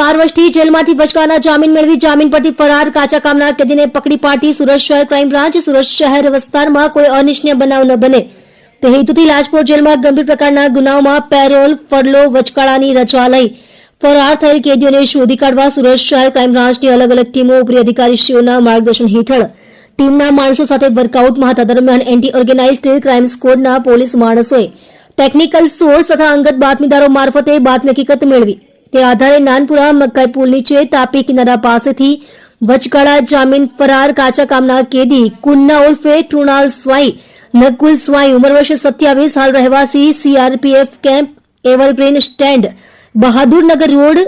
4 વર્ષથી જેલમાંથી વચગાના જામીન મેળવી જામીન પરથી ફરાર કાચા કામના કેદીને પકડી પાડતી સુરત શહેર ક્રાઇમ બ્રાન્ચ. સુરત શહેર વિસ્તારમાં કોઈ અનિચ્છનીય બનાવ ન બને તે હેતુથી લાજપોર જેલમાં ગંભીર પ્રકારના ગુનાઓમાં પેરોલ, ફરલો, વચગાળાની રજા લઈ ફરાર થયેલ કેદીઓને શોધી કાઢવા સુરત શહેર ક્રાઇમ બ્રાન્ચની અલગ અલગ ટીમો ઉપરી અધિકારીશ્રીઓના માર્ગદર્શન હેઠળ ટીમના માણસો સાથે વર્કઆઉટમાં હતા. દરમિયાન એન્ટી ઓર્ગેનાઇઝડ ક્રાઇમ સ્કોડના પોલીસ માણસોએ ટેકનિકલ સોર્સ તથા અંગત બાતમીદારો મારફતે બાતમી હકીકત મેળવી. તે આધારે નાનપુરા મકાઈ પુલ નીચે તાપી કિનારા પાસેથી વચગાળા જામીન ફરાર કાચા કામના કેદી કુન્ના ઉર્ફે કૃણાલ સ્વાઈ, નકુલ સ્વાઈ, ઉંમર વર્ષ 27, હાલ રહેવાસી CRPF camp, evergreen stand, Bahadurnagar road,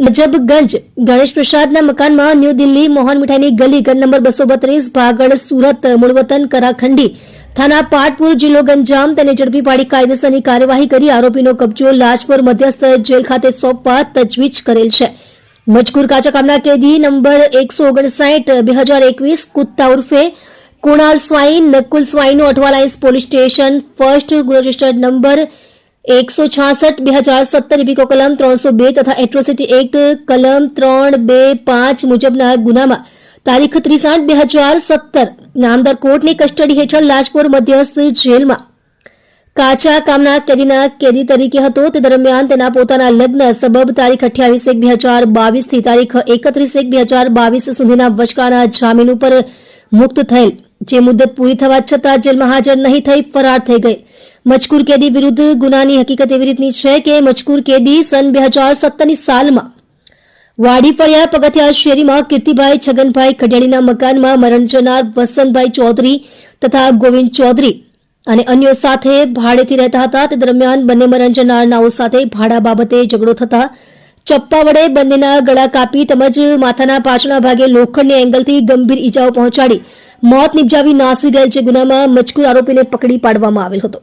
Najabganj, Ganesh પ્રસાદના મકાનમાં, ન્યૂ દિલ્હી, મોહન મીઠાઈની ગલી, ગઢ નંબર 232, ભાગળ, સુરત, મૂળ વતન કરાખંડી, થાના પાટપુર, જિલ્લો ગંજામ. તેને ઝડપી પાડી કાયદેસરની કાર્યવાહી કરી આરોપીનો કબજો લાજપોર મધ્યસ્થ જેલ ખાતે સોંપવા તજવીજ કરેલ છે. મજકૂર કાચા કામના કેદી નંબર 159/2021 કુત્તા ઉર્ફે કુણાલ સ્વાઈ, નકુલ સ્વાઈનું Athwa lines police station first ગુનો રજિસ્ટર્ડ નંબર 166/2017 ઇપીકો કલમ 302 તથા એટ્રોસિટી એક્ટ કલમ 325 મુજબના ગુનામાં તારીખ 30/8/2017 નામદાર કોર્ટની કસ્ટડી હેઠળ લાજપોર મધ્યસ્થ જેલમાં કાચા કામના કેદીના કેદી તરીકે હતો. તે દરમિયાન તેના પોતાના લગ્ન સબબ તારીખ 28/1/2022 થી તારીખ 31/1/2022 સુધીના વચગાળાના જામીન ઉપર મુક્ત થયેલ. જે મુદત પૂરી થવા છતાં જેલમાં હાજર નહીં થઈ ફરાર થઈ ગઈ. મજકૂર કેદી વિરુદ્ધ ગુનાની હકીકત એવી રીતની છે કે મજકૂર કેદી સન 2017ની સાલમાં વાડી ફળિયા પગથિયા શેરીમાં કીર્તિભાઈ છગનભાઈ ખડિયાણીના મકાનમાં મરણ જનાર વસંતભાઈ ચૌધરી તથા ગોવિંદ ચૌધરી અને અન્યો સાથે ભાડેથી રહેતા હતા. તે દરમિયાન બંને મરણ જનારનાઓ સાથે ભાડા બાબતે ઝઘડો થતા ચપ્પા વડે બંનેના ગળા કાપી તેમજ માથાના પાછળના ભાગે લોખંડની એંગલથી ગંભીર ઇજાઓ પહોંચાડી મોત નિપજાવી નાસી ગયેલ. જે ગુનામાં મજકૂર આરોપીને પકડી પાડવામાં આવેલ હતો.